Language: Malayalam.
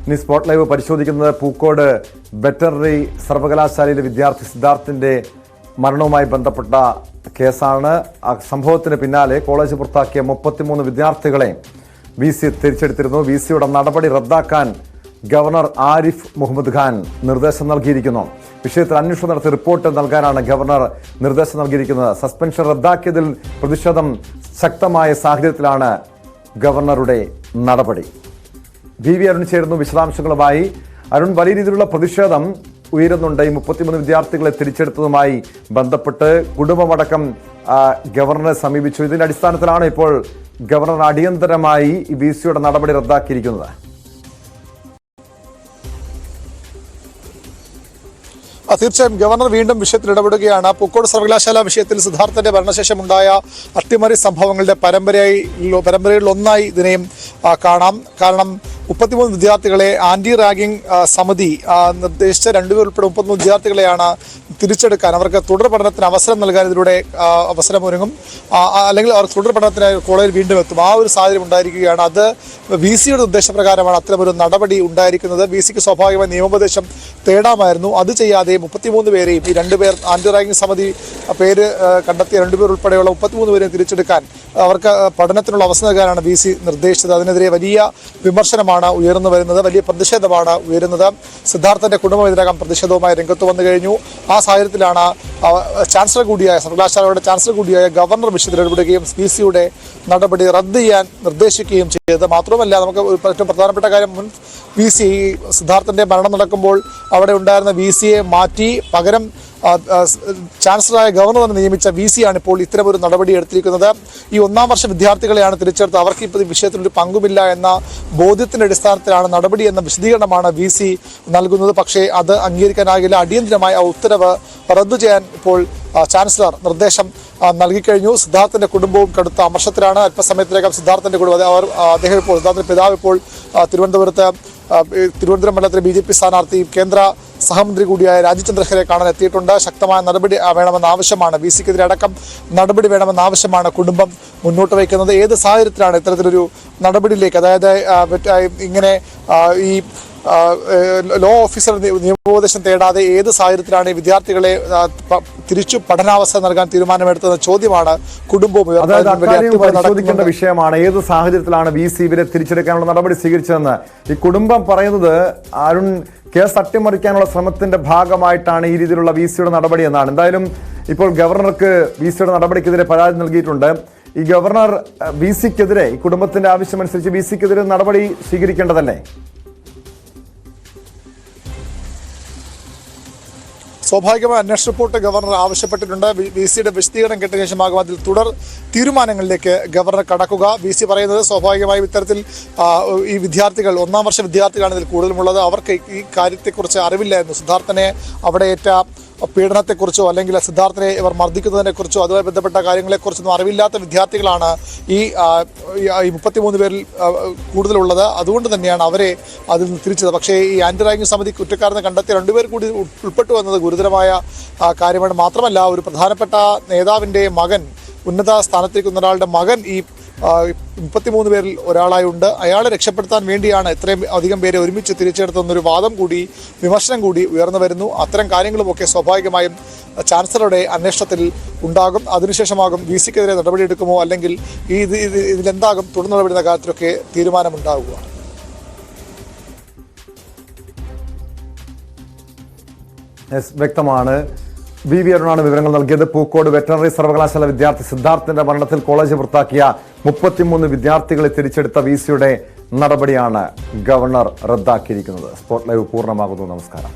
ഇനി സ്പോട്ട് ലൈവ് പരിശോധിക്കുന്നത് പൂക്കോട് വെറ്ററിനറി സർവകലാശാലയിലെ വിദ്യാർത്ഥി സിദ്ധാർത്ഥിന്റെ മരണവുമായി ബന്ധപ്പെട്ട കേസാണ്. ആ സംഭവത്തിന് പിന്നാലെ കോളേജ് പുറത്താക്കിയ 33 വിദ്യാർത്ഥികളെ VC തിരിച്ചെടുത്തിരുന്നു. VCയുടെ നടപടി റദ്ദാക്കാൻ ഗവർണർ ആരിഫ് മുഹമ്മദ് ഖാൻ നിർദ്ദേശം നൽകിയിരിക്കുന്നു. വിഷയത്തിൽ അന്വേഷണം നടത്തി റിപ്പോർട്ട് നൽകാനാണ് ഗവർണർ നിർദ്ദേശം നൽകിയിരിക്കുന്നത്. സസ്പെൻഷൻ റദ്ദാക്കിയതിൽ പ്രതിഷേധം ശക്തമായ സാഹചര്യത്തിലാണ് ഗവർണറുടെ നടപടി. VV അരുൺ ചേരുന്നു വിശദാംശങ്ങളുമായി. അരുൺ, വലിയ രീതിയിലുള്ള പ്രതിഷേധം ഉയരുന്നുണ്ട് ഈ 33 വിദ്യാർത്ഥികളെ തിരിച്ചെടുത്തതുമായി ബന്ധപ്പെട്ട്. കുടുംബമടക്കം ഗവർണറെ സമീപിച്ചു. ഇതിന്റെ അടിസ്ഥാനത്തിലാണ് ഇപ്പോൾ ഗവർണർ അടിയന്തരമായി ഈ VCയുടെ നടപടി റദ്ദാക്കിയിരിക്കുന്നത്. തീർച്ചയായും ഗവർണർ വീണ്ടും വിഷയത്തിൽ ഇടപെടുകയാണ്. പൂക്കോട് സർവകലാശാല വിഷയത്തിൽ സിദ്ധാർത്ഥന്റെ ഭരണശേഷമുണ്ടായ അട്ടിമറി സംഭവങ്ങളുടെ പരമ്പരയിൽ ഒന്നായി ഇതിനെയും കാണാം. കാരണം 33 വിദ്യാർത്ഥികളെ ആന്റി റാഗിംഗ് സമിതി നിർദ്ദേശിച്ച 2 പേർ ഉൾപ്പെടെ 33 വിദ്യാർത്ഥികളെയാണ് തിരിച്ചെടുക്കാൻ, അവർക്ക് തുടർ പഠനത്തിന് അവസരം നൽകാൻ ഇതിലൂടെ അവസരമൊരുങ്ങും. അല്ലെങ്കിൽ അവർ തുടർ പഠനത്തിന് കോളേജിൽ വീണ്ടും എത്തും. ആ ഒരു സാഹചര്യം ഉണ്ടായിരിക്കുകയാണ്. അത് VCയുടെ നിർദ്ദേശപ്രകാരമാണ് അത്തരമൊരു നടപടി ഉണ്ടായിരിക്കുന്നത്. VCക്ക് സ്വാഭാവികമായി നിയമോപദേശം തേടാമായിരുന്നു. അത് ചെയ്യാതെ 33 പേരെയും, ഈ 2 പേർ ആന്റി റാഗിംഗ് സമിതി പേര് കണ്ടെത്തിയ 2 പേർ ഉൾപ്പെടെയുള്ള 33 പേരെയും തിരിച്ചെടുക്കാൻ, അവർക്ക് പഠനത്തിനുള്ള അവസരം നൽകാനാണ് VC നിർദ്ദേശിച്ചത്. അതിനെതിരെ വലിയ വിമർശനമാണ് ഉയർന്നു വരുന്നത്, വലിയ പ്രതിഷേധമാണ് ഉയരുന്നത്. സിദ്ധാർത്ഥന്റെ കുടുംബം ഇതിനകം പ്രതിഷേധവുമായി രംഗത്ത് വന്നു കഴിഞ്ഞു. ആ സാഹചര്യത്തിലാണ് ചാൻസലർ കൂടിയായ സർവകലാശാലയുടെ ചാൻസലർ കൂടിയായ ഗവർണർ വിഷയത്തിൽ ഇടപെടുകയും VCയുടെ നടപടി റദ്ദ് ചെയ്യാൻ നിർദ്ദേശിക്കുകയും ചെയ്തത്. മാത്രമല്ല, നമുക്ക് ഏറ്റവും പ്രധാനപ്പെട്ട കാര്യം, മുൻ VC സിദ്ധാർത്ഥന്റെ മരണം നടക്കുമ്പോൾ അവിടെ ഉണ്ടായിരുന്ന VCയെ മാറ്റി പകരം ചാൻസലറായ ഗവർണർ തന്നെ നിയമിച്ച VC ആണ് ഇപ്പോൾ ഇത്തരമൊരു നടപടി എടുത്തിരിക്കുന്നത്. ഈ 1ാം വർഷ വിദ്യാർത്ഥികളെയാണ് തിരിച്ചെടുത്ത്, അവർക്ക് ഇപ്പോൾ ഈ വിഷയത്തിലൊരു പങ്കുമില്ല എന്ന ബോധ്യത്തിന്റെ അടിസ്ഥാനത്തിലാണ് നടപടി എന്ന വിശദീകരണമാണ് VC നൽകുന്നത്. പക്ഷേ അത് അംഗീകരിക്കാനാകില്ല. അടിയന്തരമായി ആ ഉത്തരവ് റദ്ദു ചെയ്യാൻ ഇപ്പോൾ ചാൻസലർ നിർദ്ദേശം നൽകിക്കഴിഞ്ഞു. സിദ്ധാർത്ഥന്റെ കുടുംബവും കടുത്ത അമർഷത്തിലാണ്. അല്പസമയത്തിനകം സിദ്ധാർത്ഥന്റെ കുടുംബം, അദ്ദേഹം ഇപ്പോൾ സിദ്ധാർത്ഥന്റെ പിതാവ് ഇപ്പോൾ തിരുവനന്തപുരം മണ്ഡലത്തിലെ BJP സ്ഥാനാർത്ഥി കേന്ദ്ര സഹമന്ത്രി കൂടിയായ രാജീവ് ചന്ദ്രഖരെ കാണാൻ എത്തിയിട്ടുണ്ട്. ശക്തമായ നടപടി വേണമെന്ന ആവശ്യമാണ്, VCക്കെതിരെ അടക്കം നടപടി വേണമെന്ന ആവശ്യമാണ് കുടുംബം മുന്നോട്ട് വയ്ക്കുന്നത്. ഏത് സാഹചര്യത്തിലാണ് ഇത്തരത്തിലൊരു നടപടിയിലേക്ക്, അതായത് ഇങ്ങനെ ഈ ലോ ഓഫീസർ നിയമോപദേശം തേടാതെ ഏത് സാഹചര്യത്തിലാണ് ഈ വിദ്യാർത്ഥികളെ തിരിച്ചു പഠനാവസ്ഥ നൽകാൻ തീരുമാനമെടുത്തതെന്ന ചോദ്യമാണ് കുടുംബവും പരിശോധിക്കേണ്ട വിഷയമാണ്. ഏത് സാഹചര്യത്തിലാണ് VC ഇവരെ തിരിച്ചെടുക്കാനുള്ള നടപടി സ്വീകരിച്ചതെന്ന് ഈ കുടുംബം പറയുന്നത് അരുൺ, കേസ് അട്ടിമറിക്കാനുള്ള ശ്രമത്തിന്റെ ഭാഗമായിട്ടാണ് ഈ രീതിയിലുള്ള VCയുടെ നടപടി എന്നാണ്. എന്തായാലും ഇപ്പോൾ ഗവർണർക്ക് VCയുടെ നടപടിക്കെതിരെ പരാതി നൽകിയിട്ടുണ്ട്. ഈ ഗവർണർ VCക്കെതിരെ, ഈ കുടുംബത്തിന്റെ ആവശ്യമനുസരിച്ച് VCക്കെതിരെ നടപടി സ്വീകരിക്കേണ്ടതല്ലേ? സ്വാഭാവികമായ അന്വേഷണ റിപ്പോർട്ട് ഗവർണർ ആവശ്യപ്പെട്ടിട്ടുണ്ട്. VCയുടെ വിശദീകരണം കേട്ട ശേഷമാകും അതിൽ തുടർ തീരുമാനങ്ങളിലേക്ക് ഗവർണർ കടക്കുക. VC പറയുന്നത് സ്വാഭാവികമായും ഇത്തരത്തിൽ ഈ വിദ്യാർത്ഥികൾ, 1ാം വർഷ വിദ്യാർത്ഥികളാണ് ഇതിൽ കൂടുതലുമുള്ളത്, അവർക്ക് ഈ കാര്യത്തെക്കുറിച്ച് അറിവില്ലായിരുന്നു. സിദ്ധാർത്ഥനെ അവിടെ ഏറ്റ പീഡനത്തെക്കുറിച്ചോ അല്ലെങ്കിൽ സിദ്ധാർത്ഥനെ ഇവർ മർദ്ദിക്കുന്നതിനെക്കുറിച്ചോ അതുമായി ബന്ധപ്പെട്ട കാര്യങ്ങളെക്കുറിച്ചൊന്നും അറിവില്ലാത്ത വിദ്യാർത്ഥികളാണ് ഈ 33 പേരിൽ കൂടുതലുള്ളത്. അതുകൊണ്ട് തന്നെയാണ് അവരെ അതിൽ നിന്ന് തിരിച്ചത്. പക്ഷേ ഈ ആന്റി റാഗിംഗ് സമിതി കുറ്റക്കാരെന്ന് കണ്ടെത്തിയ 2 പേർ കൂടി ഉൾപ്പെട്ടു വന്നത് ഗുരുതരമായ കാര്യമാണ്. മാത്രമല്ല, ഒരു പ്രധാനപ്പെട്ട നേതാവിൻ്റെ മകൻ, ഉന്നത സ്ഥാനത്തേക്കുന്ന ഒരാളുടെ മകൻ ഈ 33 പേരിൽ ഒരാളായുണ്ട്. അയാളെ രക്ഷപ്പെടുത്താൻ വേണ്ടിയാണ് ഇത്രയും അധികം പേരെ ഒരുമിച്ച് തിരിച്ചെടുത്തെന്നൊരു വാദം കൂടി, വിമർശനം കൂടി ഉയർന്നു വരുന്നു. അത്തരം കാര്യങ്ങളുമൊക്കെ സ്വാഭാവികമായും ചാൻസലറുടെ അന്വേഷണത്തിൽ ഉണ്ടാകും. അതിനുശേഷമാകും VCക്കെതിരെ നടപടിയെടുക്കുമോ അല്ലെങ്കിൽ ഇതിലെന്താകും തുടർ നടപടി എന്ന കാര്യത്തിലൊക്കെ തീരുമാനമുണ്ടാകുക. വ്യക്തമാണ്. VV അരുണാണ് വിവരങ്ങൾ നൽകിയത്. പൂക്കോട് വെറ്ററിനറി സർവകലാശാല വിദ്യാർത്ഥി സിദ്ധാർത്ഥിന്റെ മരണത്തിൽ കോളേജ് പുറത്താക്കിയ 33 വിദ്യാർത്ഥികളെ തിരിച്ചെടുത്ത VCയുടെ നടപടിയാണ് ഗവർണർ റദ്ദാക്കിയിരിക്കുന്നത്. സ്പോട്ട് ലൈവ് പൂർണ്ണമാകുന്നു. നമസ്കാരം.